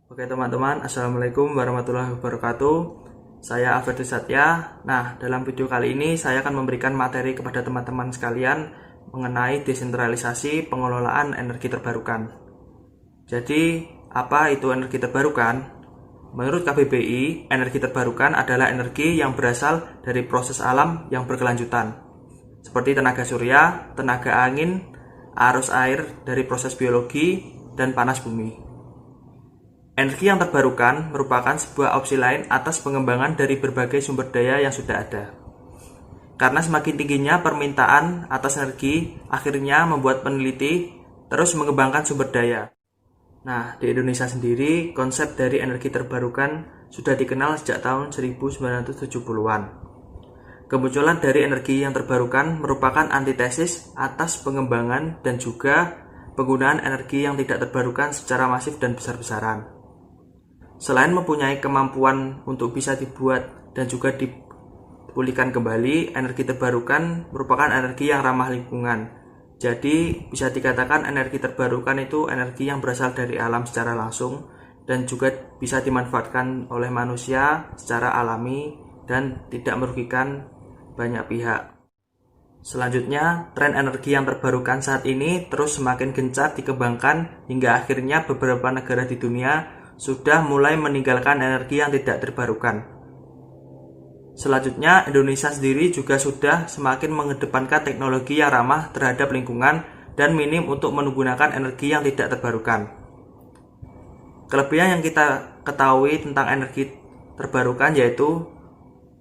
Oke teman-teman, Assalamualaikum warahmatullahi wabarakatuh. Saya Alfred Satya. Nah, dalam video kali ini saya akan memberikan materi kepada teman-teman sekalian mengenai desentralisasi pengelolaan energi terbarukan. Jadi, apa itu energi terbarukan? Menurut KBBI, energi terbarukan adalah energi yang berasal dari proses alam yang berkelanjutan, seperti tenaga surya, tenaga angin, arus air dari proses biologi, dan panas bumi. Energi yang terbarukan merupakan sebuah opsi lain atas pengembangan dari berbagai sumber daya yang sudah ada. Karena semakin tingginya permintaan atas energi, akhirnya membuat peneliti terus mengembangkan sumber daya. Nah, di Indonesia sendiri, konsep dari energi terbarukan sudah dikenal sejak tahun 1970-an. Kemunculan dari energi yang terbarukan merupakan antitesis atas pengembangan dan juga penggunaan energi yang tidak terbarukan secara masif dan besar-besaran. Selain mempunyai kemampuan untuk bisa dibuat dan juga dipulihkan kembali, energi terbarukan merupakan energi yang ramah lingkungan. Jadi, bisa dikatakan energi terbarukan itu energi yang berasal dari alam secara langsung dan juga bisa dimanfaatkan oleh manusia secara alami dan tidak merugikan banyak pihak. Selanjutnya, tren energi yang terbarukan saat ini terus semakin gencar dikembangkan hingga akhirnya beberapa negara di dunia sudah mulai meninggalkan energi yang tidak terbarukan. Selanjutnya, Indonesia sendiri juga sudah semakin mengedepankan teknologi yang ramah terhadap lingkungan dan minim untuk menggunakan energi yang tidak terbarukan. Kelebihan yang kita ketahui tentang energi terbarukan yaitu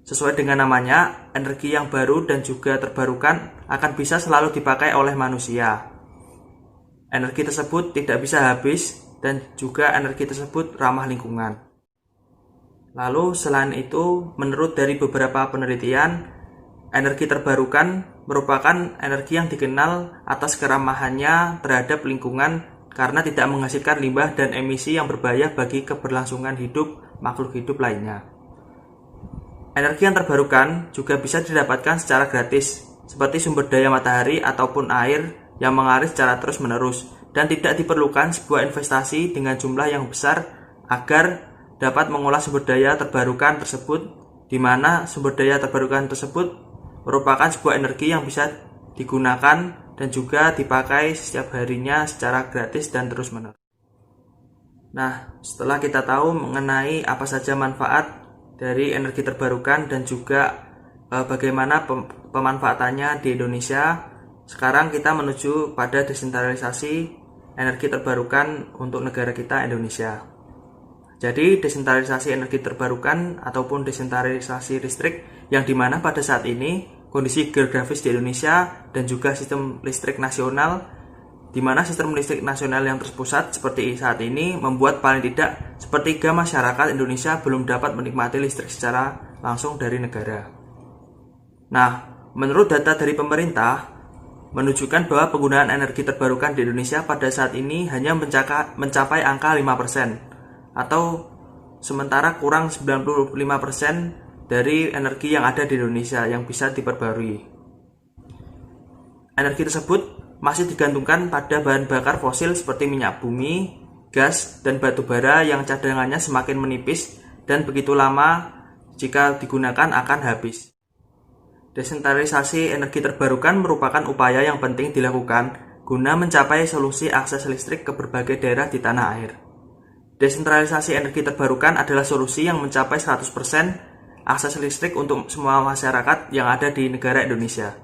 sesuai dengan namanya, energi yang baru dan juga terbarukan akan bisa selalu dipakai oleh manusia. Energi tersebut tidak bisa habis dan juga energi tersebut ramah lingkungan. Lalu selain itu, menurut dari beberapa penelitian, energi terbarukan merupakan energi yang dikenal atas keramahannya terhadap lingkungan karena tidak menghasilkan limbah dan emisi yang berbahaya bagi keberlangsungan hidup makhluk hidup lainnya. Energi yang terbarukan juga bisa didapatkan secara gratis, seperti sumber daya matahari ataupun air yang mengalir secara terus-menerus, dan tidak diperlukan sebuah investasi dengan jumlah yang besar agar dapat mengolah sumber daya terbarukan tersebut, di mana sumber daya terbarukan tersebut merupakan sebuah energi yang bisa digunakan dan juga dipakai setiap harinya secara gratis dan terus-menerus. Nah, setelah kita tahu mengenai apa saja manfaat dari energi terbarukan dan juga bagaimana pemanfaatannya di Indonesia, sekarang kita menuju pada desentralisasi energi terbarukan untuk negara kita Indonesia. Jadi desentralisasi energi terbarukan ataupun desentralisasi listrik yang dimana pada saat ini kondisi geografis di Indonesia dan juga sistem listrik nasional, di mana sistem listrik nasional yang terpusat seperti saat ini membuat paling tidak sepertiga masyarakat Indonesia belum dapat menikmati listrik secara langsung dari negara. Nah, menurut data dari pemerintah menunjukkan bahwa penggunaan energi terbarukan di Indonesia pada saat ini hanya mencapai angka 5%, atau sementara kurang 95% dari energi yang ada di Indonesia yang bisa diperbarui. Energi tersebut masih digantungkan pada bahan bakar fosil seperti minyak bumi, gas, dan batu bara yang cadangannya semakin menipis dan begitu lama jika digunakan akan habis. Desentralisasi energi terbarukan merupakan upaya yang penting dilakukan guna mencapai solusi akses listrik ke berbagai daerah di tanah air. Desentralisasi energi terbarukan adalah solusi yang mencapai 100% akses listrik untuk semua masyarakat yang ada di negara Indonesia.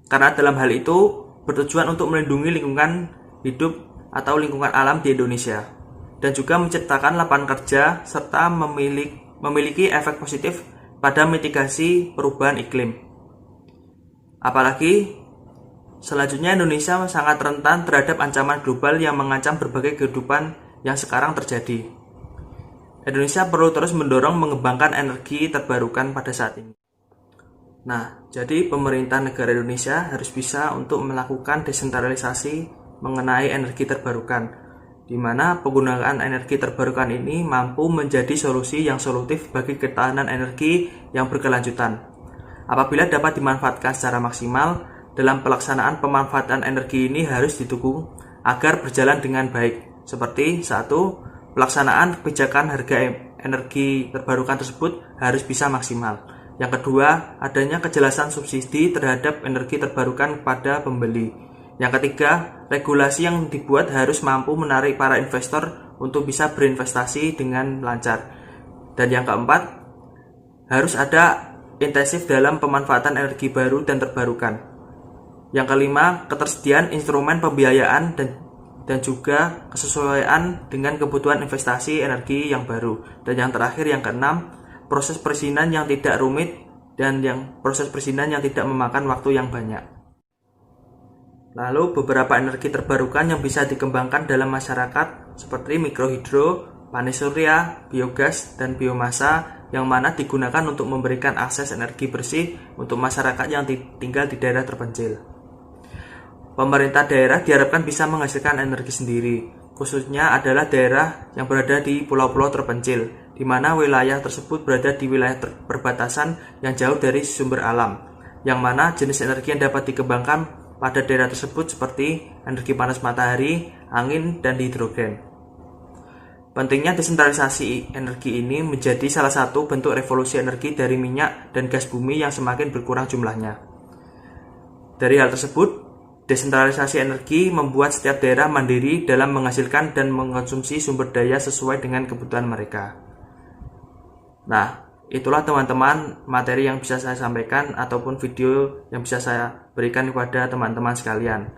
Karena dalam hal itu bertujuan untuk melindungi lingkungan hidup atau lingkungan alam di Indonesia dan juga menciptakan lapangan kerja serta memiliki efek positif pada mitigasi perubahan iklim. Apalagi selanjutnya Indonesia sangat rentan terhadap ancaman global yang mengancam berbagai kehidupan yang sekarang terjadi. Indonesia perlu terus mendorong mengembangkan energi terbarukan pada saat ini. Nah, jadi pemerintah negara Indonesia harus bisa untuk melakukan desentralisasi mengenai energi terbarukan, di mana penggunaan energi terbarukan ini mampu menjadi solusi yang solutif bagi ketahanan energi yang berkelanjutan. Apabila dapat dimanfaatkan secara maksimal, dalam pelaksanaan pemanfaatan energi ini harus didukung agar berjalan dengan baik. Seperti 1. pelaksanaan kebijakan harga energi terbarukan tersebut harus bisa maksimal. Yang kedua, adanya kejelasan subsidi terhadap energi terbarukan kepada pembeli. Yang ketiga, regulasi yang dibuat harus mampu menarik para investor untuk bisa berinvestasi dengan lancar. Dan yang keempat, harus ada intensif dalam pemanfaatan energi baru dan terbarukan. Yang kelima, ketersediaan instrumen pembiayaan dan juga kesesuaian dengan kebutuhan investasi energi yang baru. Dan yang terakhir, yang keenam, proses perizinan yang tidak rumit dan proses perizinan yang tidak memakan waktu yang banyak. Lalu beberapa energi terbarukan yang bisa dikembangkan dalam masyarakat seperti mikrohidro, panas surya, biogas, dan biomasa yang mana digunakan untuk memberikan akses energi bersih untuk masyarakat yang tinggal di daerah terpencil. Pemerintah daerah diharapkan bisa menghasilkan energi sendiri, khususnya adalah daerah yang berada di pulau-pulau terpencil, di mana wilayah tersebut berada di wilayah perbatasan yang jauh dari sumber alam, yang mana jenis energi yang dapat dikembangkan pada daerah tersebut seperti energi panas matahari, angin, dan hidrogen. Pentingnya desentralisasi energi ini menjadi salah satu bentuk revolusi energi dari minyak dan gas bumi yang semakin berkurang jumlahnya. Dari hal tersebut, desentralisasi energi membuat setiap daerah mandiri dalam menghasilkan dan mengkonsumsi sumber daya sesuai dengan kebutuhan mereka. Nah, itulah teman-teman materi yang bisa saya sampaikan ataupun video yang bisa saya berikan kepada teman-teman sekalian.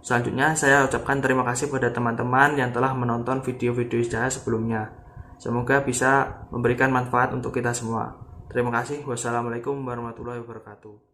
Selanjutnya saya ucapkan terima kasih kepada teman-teman yang telah menonton video-video saya sebelumnya. Semoga bisa memberikan manfaat untuk kita semua. Terima kasih. Wassalamualaikum warahmatullahi wabarakatuh.